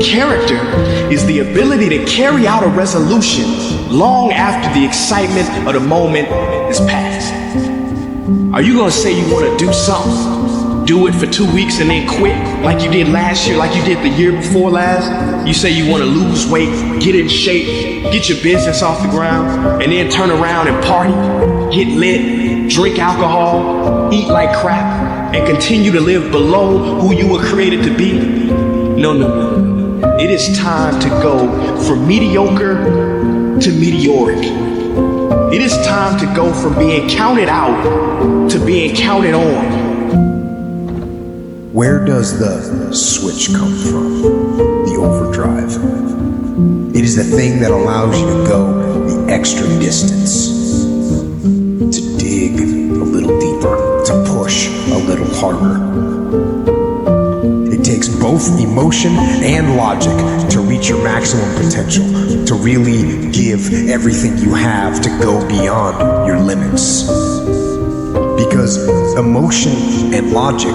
Character is the ability to carry out a resolution long after the excitement of the moment is past. Are you gonna say you wanna do something, do it for 2 weeks and then quit like you did last year, like you did the year before last? You say you wanna lose weight, get in shape, get your business off the ground, and then turn around and party, get lit, drink alcohol, eat like crap, and continue to live below who you were created to be? No. It is time to go from mediocre to meteoric. It is time to go from being counted out to being counted on. Where does the switch come from? The overdrive. It is the thing that allows you to go the extra distance, to dig a little deeper, to push a little harder. It takes both emotion and logic to reach your maximum potential, to really give everything you have, to go beyond your limits. Because emotion and logic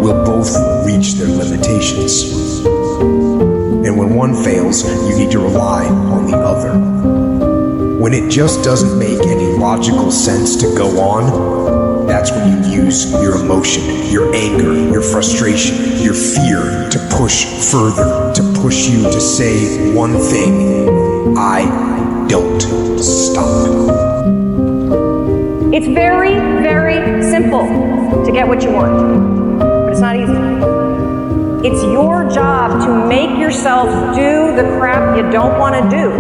will both reach their limitations. And when one fails, you need to rely on the other. When it just doesn't make any logical sense to go on, that's when you use your emotion, your anger, your frustration, your fear to push further, to push you to say one thing: I don't stop. It's very, very simple to get what you want, but it's not easy. It's your job to make yourself do the crap you don't want to do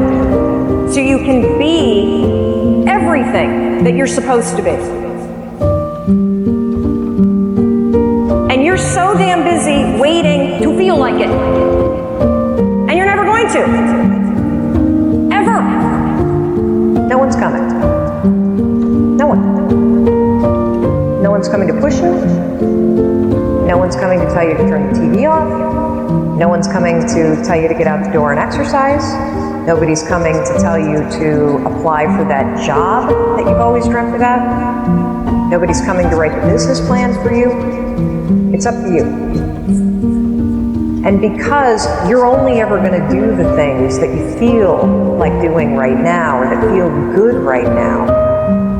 so you can be everything that you're supposed to be. And you're so damn busy waiting to feel like it. And you're never going to. Ever. No one's coming. No one. No one's coming to push you. No one's coming to tell you to turn the TV off. No one's coming to tell you to get out the door and exercise. Nobody's coming to tell you to apply for that job that you've always dreamt about. Nobody's coming to write the business plan for you. It's up to you. And because you're only ever going to do the things that you feel like doing right now or that feel good right now,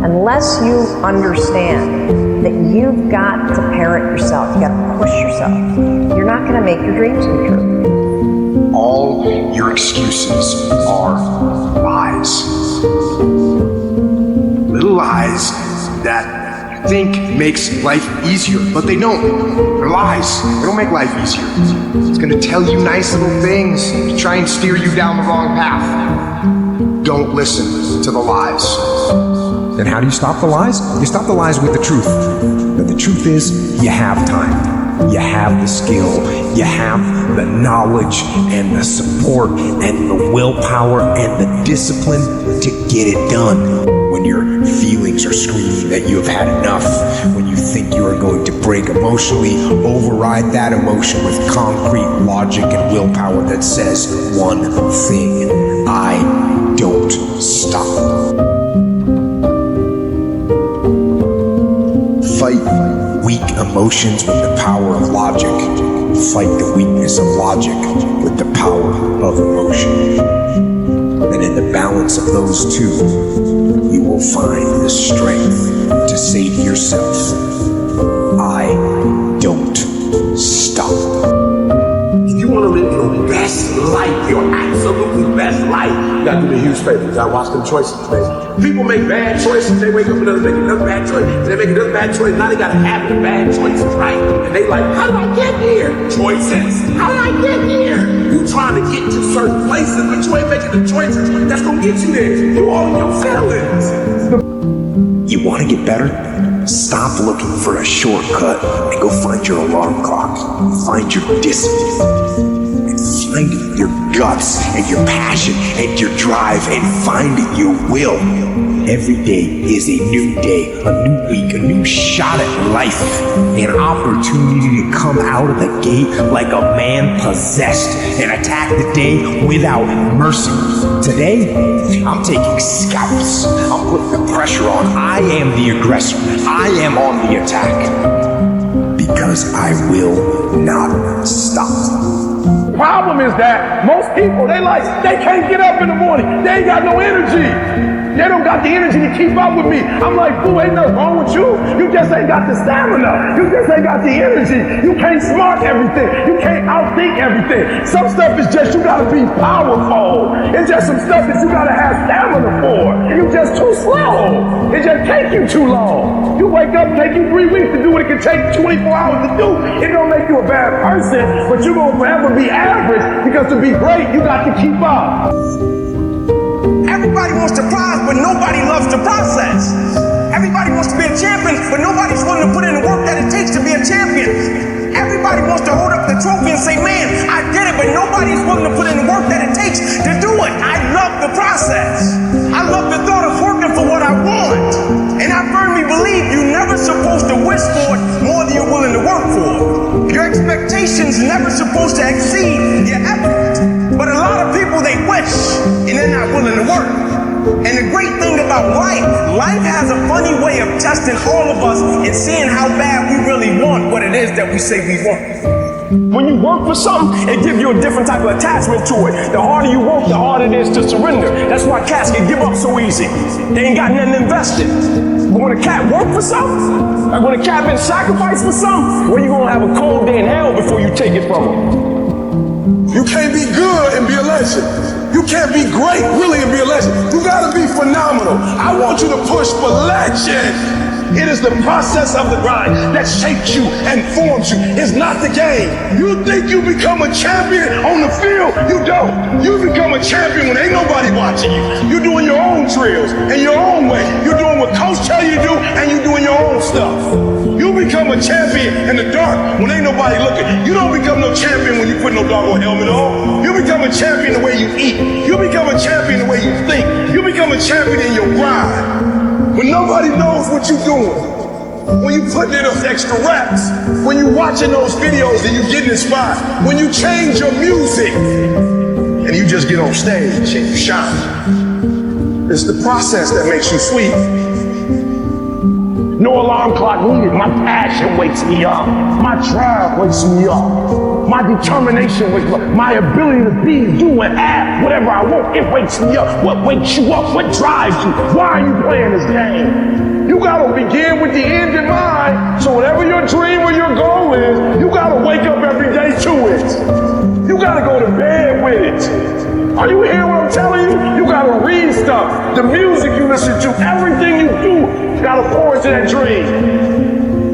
unless you understand that you've got to parent yourself, you got to push yourself, you're not going to make your dreams come true. All your excuses are lies. Little lies that you think makes life easier, but they don't. They're lies. They don't make life easier. It's going to tell you nice little things to try and steer you down the wrong path. Don't listen to the lies. Then how do you stop the lies? You stop the lies with the truth. But the truth is, you have time. You have the skill. You have the knowledge and the support and the willpower and the discipline to get it done. When your feelings are screaming that you have had enough, when you think you are going to break emotionally, override that emotion with concrete logic and willpower that says one thing: I don't stop. Fight weak emotions with the power of logic. Fight the weakness of logic with the power of emotion. And in the balance of those two, you will find the strength to say to yourself, I don't stop. If you want to live your best life, your absolutely best life, you gotta do me a huge favor. You gotta watch them choices, baby. People make bad choices. They wake up and make another bad choice. They make another bad choice. Now they got a habit of bad choices, right? And they like, how did I get here? Choices. How did I get here? You trying to get to certain places, but you ain't making the choices that's gonna get you there. You all in your feelings. You want to get better? Stop looking for a shortcut and go find your alarm clock. Find your discipline. And find your guts and your passion and your drive, and find your will. Every day is a new day, a new week, a new shot at life, an opportunity to come out of the gate like a man possessed and attack the day without mercy. Today, I'm taking scalps. I'm putting the pressure on. I am the aggressor. I am on the attack. Because I will not stop. problem is that most people, they can't get up in the morning. They ain't got no energy. They don't got the energy to keep up with me. I'm like, boo, ain't nothing wrong with you. You just ain't got the stamina. You just ain't got the energy. You can't smart everything. You can't outthink everything. Some stuff is just, you gotta be powerful. It's just some stuff that you gotta have stamina for. You just too slow. It just take you too long. You wake up, take you 3 weeks to do what it can take 24 hours to do. It don't make you a bad person, but you're gonna forever be average, because to be great, you got to keep up. Everybody wants to prize, but nobody loves the process. Everybody wants to be a champion, but nobody's willing to put in the work that it takes to be a champion. Everybody wants to hold up the trophy and say, man, I did it, but nobody's willing to put in the work that it takes to do it. I love the process. I love the thought of working for what I want. And I firmly believe you're never supposed to wish for it more than you're willing to work for it. Your expectations never supposed to exceed your effort. But a lot of people, they wish, and they're not willing to work. And the great thing about life has a funny way of testing all of us and seeing how bad we really want what it is that we say we want. When you work for something, it gives you a different type of attachment to it. The harder you work, the harder it is to surrender. That's why cats can give up so easy. They ain't got nothing invested. But when a cat work for something, like when a cat been sacrificed for something, well, you're gonna have a cold day in hell before you take it from them. You can't be good and be a legend. You can't be great, really, and be a legend. You gotta be phenomenal. I want you to push for legend. It is the process of the grind that shapes you and forms you. It's not the game. You think you become a champion on the field? You don't. You become a champion when ain't nobody watching you. You're doing your own drills in your own way. You're doing what coach tell you to do, and you're doing your own stuff. You become a champion in the dark when ain't nobody looking. You don't become no champion when you put no doggone helmet on. You become a champion the way you eat. You become a champion the way you think. You become a champion in your grind. When nobody knows what you're doing, when you put in those extra reps, when you watching those videos and you getting inspired, when you change your music and you just get on stage and you shine. It's the process that makes you sweet. No alarm clock needed. My passion wakes me up. My drive wakes me up. My determination wakes me up. My ability to be, do, and act whatever I want, it wakes me up. What wakes you up? What drives you? Why are you playing this game? You gotta begin with the end in mind. So whatever your dream or your goal is, you gotta wake up every day to it. You gotta go to bed with it. Are you hearing what I'm telling you? You gotta read stuff. The music you listen to, everything you do, you gotta pour into that dream.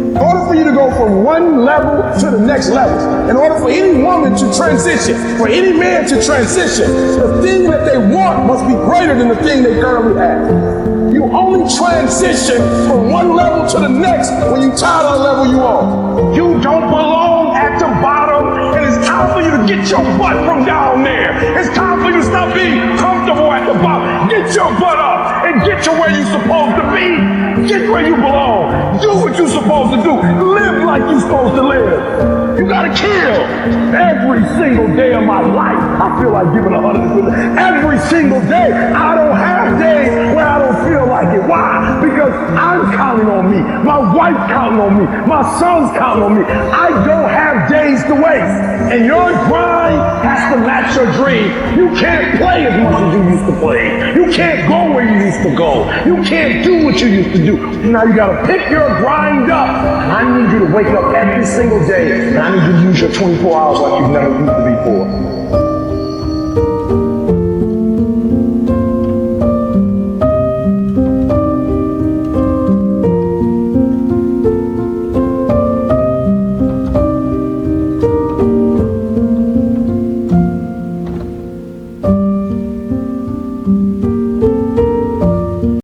In order for you to go from one level to the next level, in order for any woman to transition, for any man to transition, the thing that they want must be greater than the thing they currently have. You only transition from one level to the next when you tired of the level you on. You don't belong at the bottom, and it's time for you to get your butt from down there. It's time for you to stop being comfortable at the bottom. Get your butt up and get to where you're supposed to be. Get where you belong. Do what you're supposed to do. Live like you're supposed to live. You gotta kill. Every single day of my life, I feel like giving 100%. Every single day. I don't have days where I don't feel like it. Why? Because I'm counting on me. My wife counting on me. My son's counting on me. I don't have days to waste. And your grind has to match your dream. You can't play as much as you used to play. You can't go where you used to go. You can't do what you used to do. Now you gotta pick your grind up. And I need you to wake up every single day. And I need you to use your 24 hours like you've never used to before.